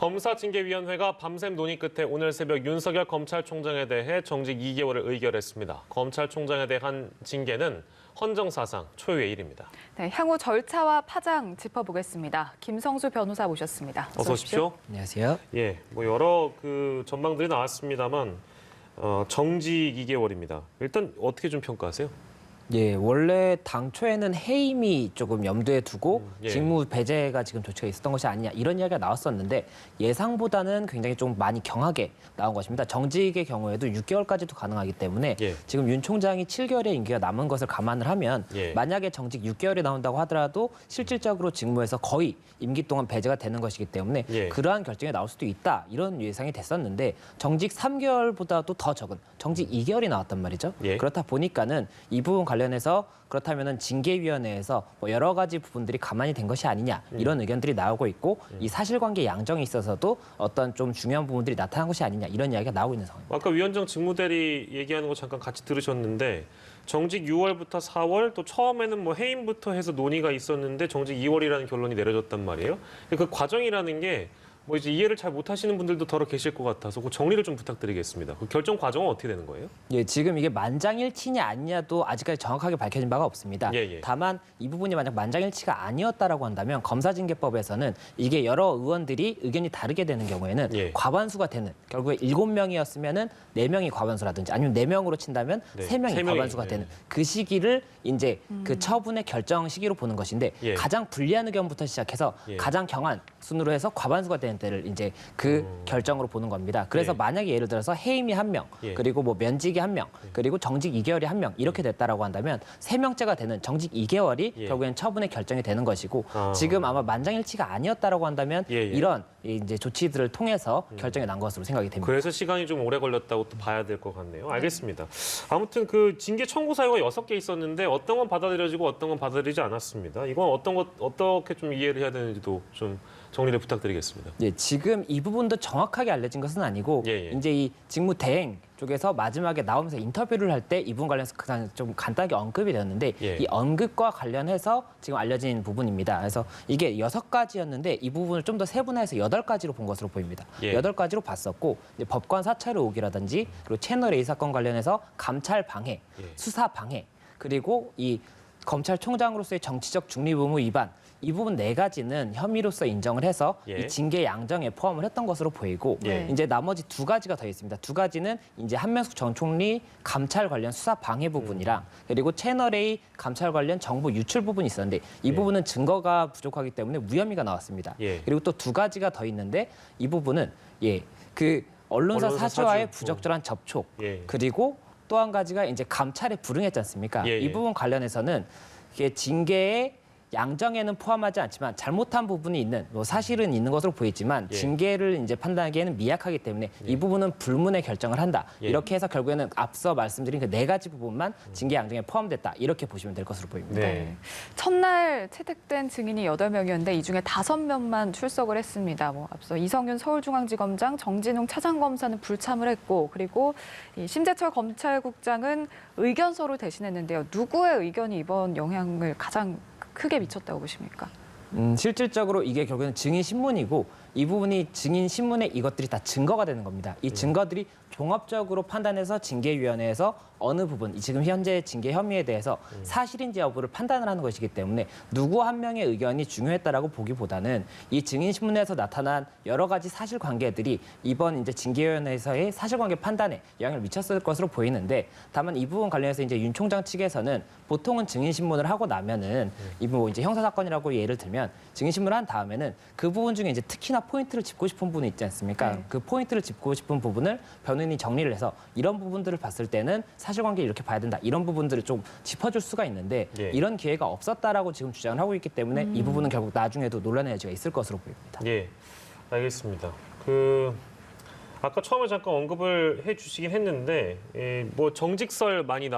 검사징계위원회가 밤샘 논의 끝에 오늘 새벽 윤석열 검찰총장에 대해 정직 2개월을 의결했습니다. 검찰총장에 대한 징계는 헌정사상 초유의 일입니다. 네, 향후 절차와 파장 짚어보겠습니다. 김성수 변호사 모셨습니다. 어서 오십시오. 안녕하세요. 예, 여러 전망들이 나왔습니다만 정직 2개월입니다. 일단 어떻게 좀 평가하세요? 예, 원래 당초에는 해임이 조금 염두에 두고 예. 직무 배제가 지금 조치가 있었던 것이 아니냐 이런 이야기가 나왔었는데 예상보다는 굉장히 좀 많이 경하게 나온 것입니다. 정직의 경우에도 6개월까지도 가능하기 때문에 예. 지금 윤 총장이 7개월의 임기가 남은 것을 감안을 하면 예. 만약에 정직 6개월이 나온다고 하더라도 실질적으로 직무에서 거의 임기 동안 배제가 되는 것이기 때문에 예. 그러한 결정이 나올 수도 있다 이런 예상이 됐었는데 정직 3개월보다도 더 적은 정직 2개월이 나왔단 말이죠. 예. 그렇다 보니까는 이 부분 관련해서 그렇다면은 징계위원회에서 뭐 여러 가지 부분들이 가만히 된 것이 아니냐 이런 의견들이 나오고 있고 이 사실관계 양정에 있어서도 어떤 좀 중요한 부분들이 나타난 것이 아니냐 이런 이야기가 나오고 있는 상황입니다. 아까 위원장 직무대리 얘기하는 거 잠깐 같이 들으셨는데 정직 6월부터 4월 또 처음에는 뭐 해임부터 해서 논의가 있었는데 정직 2월이라는 결론이 내려졌단 말이에요. 그 과정이라는 게 뭐 이제 이해를 잘 못하시는 분들도 더러 계실 것 같아서 그 정리를 좀 부탁드리겠습니다. 그 결정 과정은 어떻게 되는 거예요? 예, 지금 이게 만장일치냐 아니냐도 아직까지 정확하게 밝혀진 바가 없습니다. 예, 예. 다만 이 부분이 만약 만장일치가 아니었다라고 한다면 검사징계법에서는 이게 여러 의원들이 의견이 다르게 되는 경우에는 예. 과반수가 되는 결국에 7명이었으면은 4명이 과반수라든지 아니면 4명으로 친다면 네, 3명이 세 명이, 과반수가 예. 되는 그 시기를 이제 그 처분의 결정 시기로 보는 것인데 예. 가장 불리한 의견부터 시작해서 예. 가장 경한 순으로 해서 과반수가 되는 때를 이제 그 결정으로 보는 겁니다. 그래서 예. 만약에 예를 들어서 해임이 1명, 예. 그리고 뭐 면직이 1명, 그리고 정직 2개월이 1명 이렇게 됐다라고 한다면 3명째가 되는 정직 2개월이 예. 결국엔 처분의 결정이 되는 것이고 아. 지금 아마 만장일치가 아니었다라고 한다면 예, 예. 이런 이제 조치들을 통해서 결정이 난 것으로 생각이 됩니다. 그래서 시간이 좀 오래 걸렸다고 또 봐야 될 것 같네요. 알겠습니다. 아무튼 그 징계 청구 사유가 6개 있었는데 어떤 건 받아들여지고 어떤 건 받아들이지 않았습니다. 이건 어떻게 좀 이해를 해야 되는지도 좀 정리를 부탁드리겠습니다. 예, 지금 이 부분도 정확하게 알려진 것은 아니고 예, 예. 이제 이 직무 대행 쪽에서 마지막에 나오면서 인터뷰를 할 때 이 부분 관련해서 그냥 좀 간단하게 언급이 되었는데 예. 이 언급과 관련해서 지금 알려진 부분입니다. 그래서 이게 6가지였는데 이 부분을 좀 더 세분화해서 8가지로 본 것으로 보입니다. 예. 8가지로 봤었고 이제 법관 사찰을 오기라든지 그리고 채널 A 사건 관련해서 감찰 방해, 예. 수사 방해, 그리고 이 검찰총장으로서의 정치적 중립 의무 위반 이 부분 4가지는 혐의로서 인정을 해서 예. 이 징계 양정에 포함을 했던 것으로 보이고 예. 이제 나머지 2가지가 더 있습니다. 2가지는 이제 한명숙 전 총리 감찰 관련 수사 방해 부분이랑 그리고 채널 A 감찰 관련 정보 유출 부분이 있었는데 이 예. 부분은 증거가 부족하기 때문에 무혐의가 나왔습니다. 예. 그리고 또 2가지가 더 있는데 이 부분은 그 언론사 언론사 사주와의 사주. 부적절한 접촉 예. 그리고 또 한 가지가 이제 감찰에 불응했지 않습니까? 예, 예. 이 부분 관련해서는 이게 징계의 양정에는 포함하지 않지만 잘못한 부분이 있는 뭐 사실은 있는 것으로 보이지만 예. 징계를 이제 판단하기에는 미약하기 때문에 이 부분은 불문의 결정을 한다. 예. 이렇게 해서 결국에는 앞서 말씀드린 그 4가지 부분만 징계 양정에 포함됐다. 이렇게 보시면 될 것으로 보입니다. 네. 첫날 채택된 증인이 8명이었는데 이 중에 5명만 출석을 했습니다. 뭐 앞서 이성윤 서울중앙지검장, 정진웅 차장검사는 불참을 했고 그리고 이 심재철 검찰국장은 의견서를 대신했는데요. 누구의 의견이 이번 영향을 가장 크게 미쳤다고 보십니까? 실질적으로 이게 결국에는 증인 신문이고 이 부분이 증인 신문에 이것들이 다 증거가 되는 겁니다. 이 증거들이 종합적으로 판단해서 징계위원회에서 어느 부분, 지금 현재 징계 혐의에 대해서 사실인지 여부를 판단을 하는 것이기 때문에 누구 한 명의 의견이 중요했다라고 보기보다는 이 증인 신문에서 나타난 여러 가지 사실관계들이 이번 이제 징계위원회에서의 사실관계 판단에 영향을 미쳤을 것으로 보이는데 다만 이 부분 관련해서 이제 윤 총장 측에서는 보통은 증인 신문을 하고 나면은 이 뭐 이제 형사 사건이라고 예를 들면 증인 신문을 한 다음에는 그 부분 중에 이제 특히나 포인트를 짚고 싶은 부분이 있지 않습니까? 네. 그 포인트를 짚고 싶은 부분을 변호인이 정리를 해서 이런 부분들을 봤을 때는 사실관계 이렇게 봐야 된다. 이런 부분들을 좀 짚어줄 수가 있는데 예. 이런 기회가 없었다라고 지금 주장을 하고 있기 때문에 이 부분은 결국 나중에도 논란의 여지가 있을 것으로 보입니다. 예, 알겠습니다. 아까 처음에 잠깐 언급을 해주시긴 했는데, 뭐 정직설 많이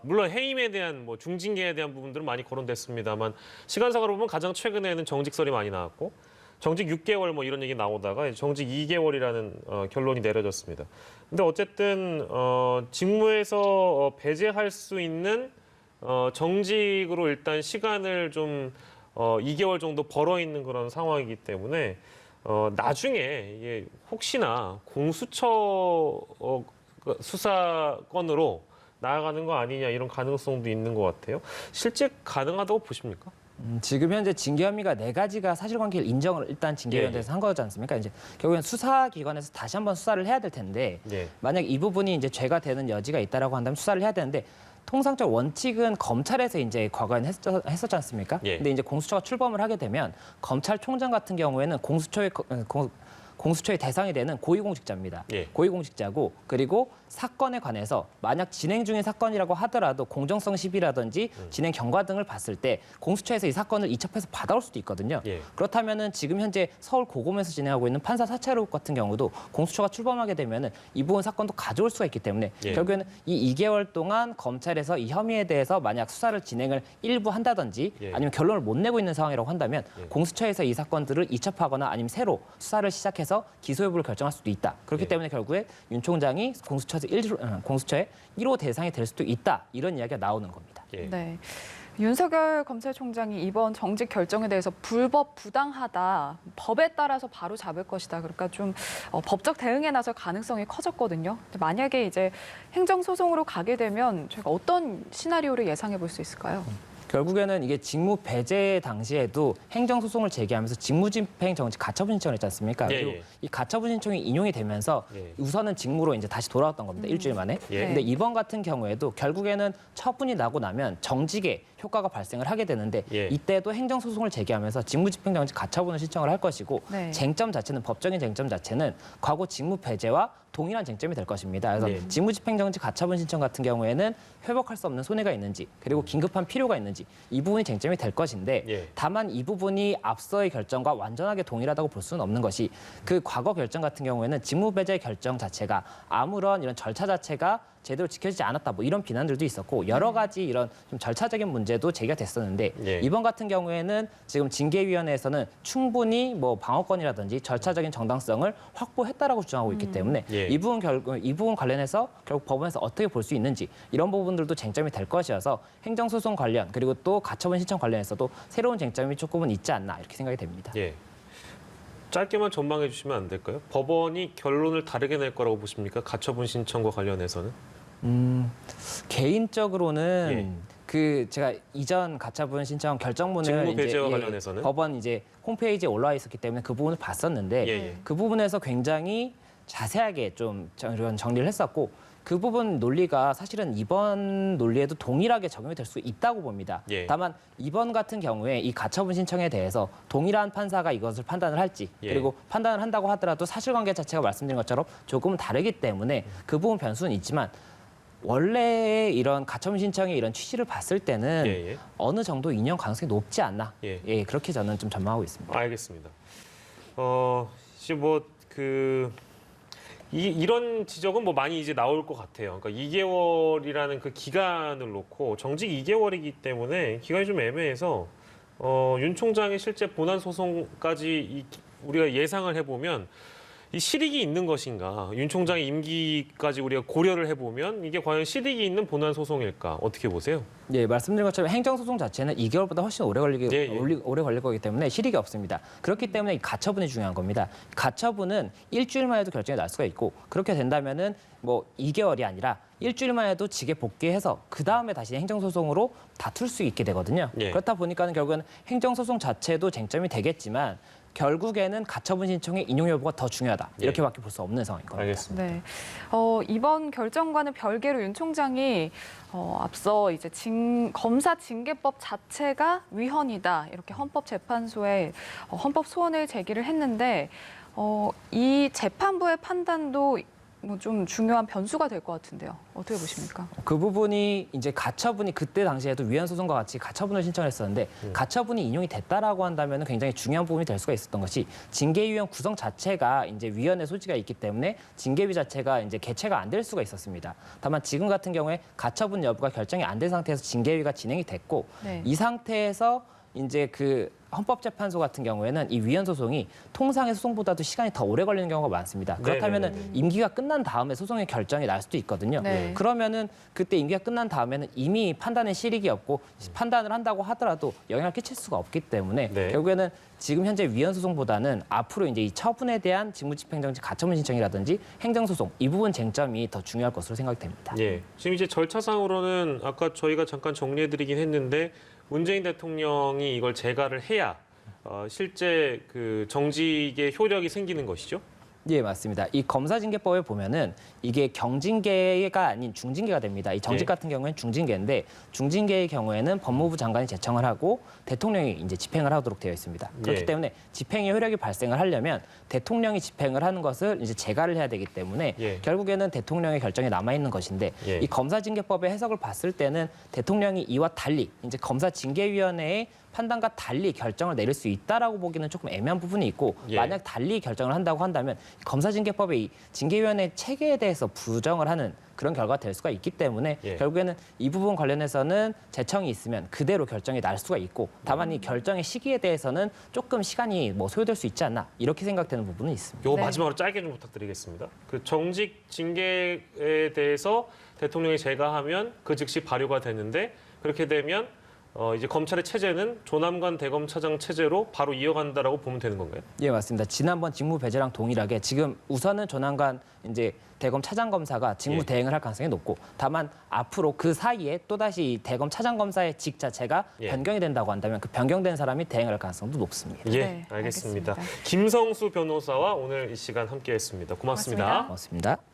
물론 해임에 대한 뭐 중징계에 대한 부분들은 많이 거론됐습니다만 시간상으로 보면 가장 최근에는 정직설이 많이 나왔고 정직 6개월 뭐 이런 얘기 나오다가 정직 2개월이라는 결론이 내려졌습니다. 근데 어쨌든 직무에서 배제할 수 있는 정직으로 일단 시간을 좀 2개월 정도 벌어 있는 그런 상황이기 때문에 나중에 이게 혹시나 공수처 수사권으로 나아가는 거 아니냐 이런 가능성도 있는 것 같아요. 실제 가능하다고 보십니까? 지금 현재 징계 혐의가 4가지가 사실관계를 인정을 일단 징계위원회에서 한 거지 않습니까? 이제 결국엔 수사기관에서 다시 한번 수사를 해야 될 텐데 예. 만약 이 부분이 이제 죄가 되는 여지가 있다라고 한다면 수사를 해야 되는데 통상적 원칙은 검찰에서 이제 과거에는 했었지 않습니까? 예. 근데 이제 공수처가 출범을 하게 되면 검찰총장 같은 경우에는 공수처의 대상이 되는 고위공직자입니다. 예. 고위공직자고 그리고 사건에 관해서 만약 진행 중인 사건이라고 하더라도 공정성 시비라든지 진행 경과 등을 봤을 때 공수처에서 이 사건을 이첩해서 받아올 수도 있거든요. 예. 그렇다면은 지금 현재 서울 고검에서 진행하고 있는 판사 사찰의혹 같은 경우도 공수처가 출범하게 되면은 이 부분 사건도 가져올 수가 있기 때문에 예. 결국에는 이 2개월 동안 검찰에서 이 혐의에 대해서 만약 수사를 진행을 일부 한다든지 예. 아니면 결론을 못 내고 있는 상황이라고 한다면 예. 공수처에서 이 사건들을 이첩하거나 아니면 새로 수사를 시작해서 기소 여부를 결정할 수도 있다. 그렇기 예. 때문에 결국에 윤 총장이 공수처의 1호 대상이 될 수도 있다. 이런 이야기가 나오는 겁니다. 예. 네. 윤석열 검찰총장이 이번 정직 결정에 대해서 불법 부당하다, 법에 따라서 바로 잡을 것이다. 그러니까 좀 법적 대응에 나설 가능성이 커졌거든요. 만약에 이제 행정소송으로 가게 되면 저희가 어떤 시나리오를 예상해 볼 수 있을까요? 결국에는 이게 직무 배제 당시에도 행정소송을 제기하면서 직무집행 정지 가처분 신청을 했지 않습니까? 예, 그리고 예. 이 가처분 신청이 인용이 되면서 예. 우선은 직무로 이제 다시 돌아왔던 겁니다. 일주일 만에. 예. 근데 이번 같은 경우에도 결국에는 처분이 나고 나면 정직의 효과가 발생을 하게 되는데 예. 이때도 행정소송을 제기하면서 직무집행 정지 가처분을 신청을 할 것이고 네. 쟁점 자체는 법적인 쟁점 자체는 과거 직무 배제와 동일한 쟁점이 될 것입니다. 그래서 예. 직무집행정지 가처분 신청 같은 경우에는 회복할 수 없는 손해가 있는지 그리고 긴급한 필요가 있는지 이 부분이 쟁점이 될 것인데 예. 다만 이 부분이 앞서의 결정과 완전하게 동일하다고 볼 수는 없는 것이 그 과거 결정 같은 경우에는 직무배제 결정 자체가 아무런 이런 절차 자체가 제대로 지켜지지 않았다 뭐 이런 비난들도 있었고 여러 가지 이런 좀 절차적인 문제도 제기가 됐었는데 예. 이번 같은 경우에는 지금 징계위원회에서는 충분히 뭐 방어권이라든지 절차적인 정당성을 확보했다라고 주장하고 있기 때문에 예. 이 부분 관련해서 결국 법원에서 어떻게 볼 수 있는지 이런 부분들도 쟁점이 될 것이어서 행정소송 관련 그리고 또 가처분 신청 관련해서도 새로운 쟁점이 조금은 있지 않나 이렇게 생각이 됩니다. 예. 짧게만 전망해 주시면 안 될까요? 법원이 결론을 다르게 낼 거라고 보십니까? 가처분 신청과 관련해서는? 개인적으로는 예. 그 제가 이전 가처분 신청 결정문을 직무 배제와 이제 관련해서는? 법원 이제 홈페이지에 올라와 있었기 때문에 그 부분을 봤었는데 예, 예. 그 부분에서 굉장히 자세하게 좀 이런 정리를 했었고 그 부분 논리가 사실은 이번 논리에도 동일하게 적용이 될 수 있다고 봅니다. 예. 다만 이번 같은 경우에 이 가처분 신청에 대해서 동일한 판사가 이것을 판단을 할지 예. 그리고 판단을 한다고 하더라도 사실관계 자체가 말씀드린 것처럼 조금은 다르기 때문에 그 부분 변수는 있지만 원래의 이런 가처분 신청의 이런 취지를 봤을 때는 예, 예. 어느 정도 인용 가능성이 높지 않나. 예. 예, 그렇게 저는 좀 전망하고 있습니다. 알겠습니다. 이제 이런 지적은 뭐 많이 이제 나올 것 같아요. 그러니까 2개월이라는 그 기간을 놓고 정직 2개월이기 때문에 기간이 좀 애매해서 윤 총장의 실제 본안 소송까지 우리가 예상을 해보면 이 실익이 있는 것인가? 윤 총장의 임기까지 우리가 고려를 해보면 이게 과연 실익이 있는 본안 소송일까? 어떻게 보세요? 예, 말씀드린 것처럼 행정소송 자체는 2개월보다 훨씬 오래 예. 오래 걸릴 거기 때문에 실익이 없습니다. 그렇기 때문에 이 가처분이 중요한 겁니다. 가처분은 일주일만 해도 결정이 날 수가 있고 그렇게 된다면은 뭐 2개월이 아니라 일주일만 해도 직에 복귀해서 그 다음에 다시 행정소송으로 다툴 수 있게 되거든요. 예. 그렇다 보니까는 결국은 행정소송 자체도 쟁점이 되겠지만 결국에는 가처분 신청의 인용 여부가 더 중요하다. 이렇게밖에 볼 수 없는 상황인 겁니다. 알겠습니다. 네. 이번 결정과는 별개로 윤 총장이 앞서 이제 검사 징계법 자체가 위헌이다. 이렇게 헌법재판소에 헌법 소원을 제기를 했는데 이 재판부의 판단도 뭐 좀 중요한 변수가 될 것 같은데요. 어떻게 보십니까? 그 부분이 이제 가처분이 그때 당시에도 위헌 소송과 같이 가처분을 신청했었는데 가처분이 인용이 됐다라고 한다면 굉장히 중요한 부분이 될 수가 있었던 것이 징계위원 구성 자체가 이제 위헌의 소지가 있기 때문에 징계위 자체가 이제 개최가 안 될 수가 있었습니다. 다만 지금 같은 경우에 가처분 여부가 결정이 안 된 상태에서 징계위가 진행이 됐고 네. 이 상태에서 이제 그 헌법재판소 같은 경우에는 이 위헌 소송이 통상의 소송보다도 시간이 더 오래 걸리는 경우가 많습니다. 그렇다면은 임기가 끝난 다음에 소송의 결정이 날 수도 있거든요. 네. 그러면은 그때 임기가 끝난 다음에는 이미 판단의 실익이 없고 판단을 한다고 하더라도 영향을 끼칠 수가 없기 때문에 네. 결국에는 지금 현재 위헌 소송보다는 앞으로 이제 이 처분에 대한 직무집행정지 가처분 신청이라든지 행정소송 이 부분 쟁점이 더 중요할 것으로 생각됩니다. 예. 지금 이제 절차상으로는 아까 저희가 잠깐 정리해드리긴 했는데 문재인 대통령이 이걸 재가를 해야 실제 그 정직의 효력이 생기는 것이죠. 예, 맞습니다. 이 검사징계법에 보면은 이게 경징계가 아닌 중징계가 됩니다. 이 정직 예. 같은 경우에는 중징계인데 중징계의 경우에는 법무부 장관이 제청을 하고 대통령이 이제 집행을 하도록 되어 있습니다. 그렇기 예. 때문에 집행의 효력이 발생을 하려면 대통령이 집행을 하는 것을 이제 재가를 해야 되기 때문에 예. 결국에는 대통령의 결정이 남아 있는 것인데 예. 이 검사징계법의 해석을 봤을 때는 대통령이 이와 달리 이제 검사징계위원회의 판단과 달리 결정을 내릴 수 있다라고 보기는 조금 애매한 부분이 있고 예. 만약 달리 결정을 한다고 한다면 검사징계법의 이 징계위원회 체계에 대해서 부정을 하는 그런 결과가 될 수가 있기 때문에 예. 결국에는 이 부분 관련해서는 제청이 있으면 그대로 결정이 날 수가 있고 다만 이 결정의 시기에 대해서는 조금 시간이 뭐 소요될 수 있지 않나 이렇게 생각되는 부분은 있습니다. 요거 네. 마지막으로 짧게 좀 부탁드리겠습니다. 그 정직 징계에 대해서 대통령이 재가하면 그 즉시 발효가 되는데 그렇게 되면 이제 검찰의 체제는 조남관 대검차장 체제로 바로 이어간다라고 보면 되는 건가요? 예, 맞습니다. 지난번 직무 배제랑 동일하게 지금 우선은 조남관 이제 대검 차장검사가 직무 예. 대행을 할 가능성이 높고 다만 앞으로 그 사이에 또다시 대검 차장검사의 직 자체가 예. 변경이 된다고 한다면 그 변경된 사람이 대행을 할 가능성도 높습니다. 예, 네, 알겠습니다. 알겠습니다. 김성수 변호사와 오늘 이 시간 함께했습니다. 고맙습니다. 고맙습니다. 고맙습니다.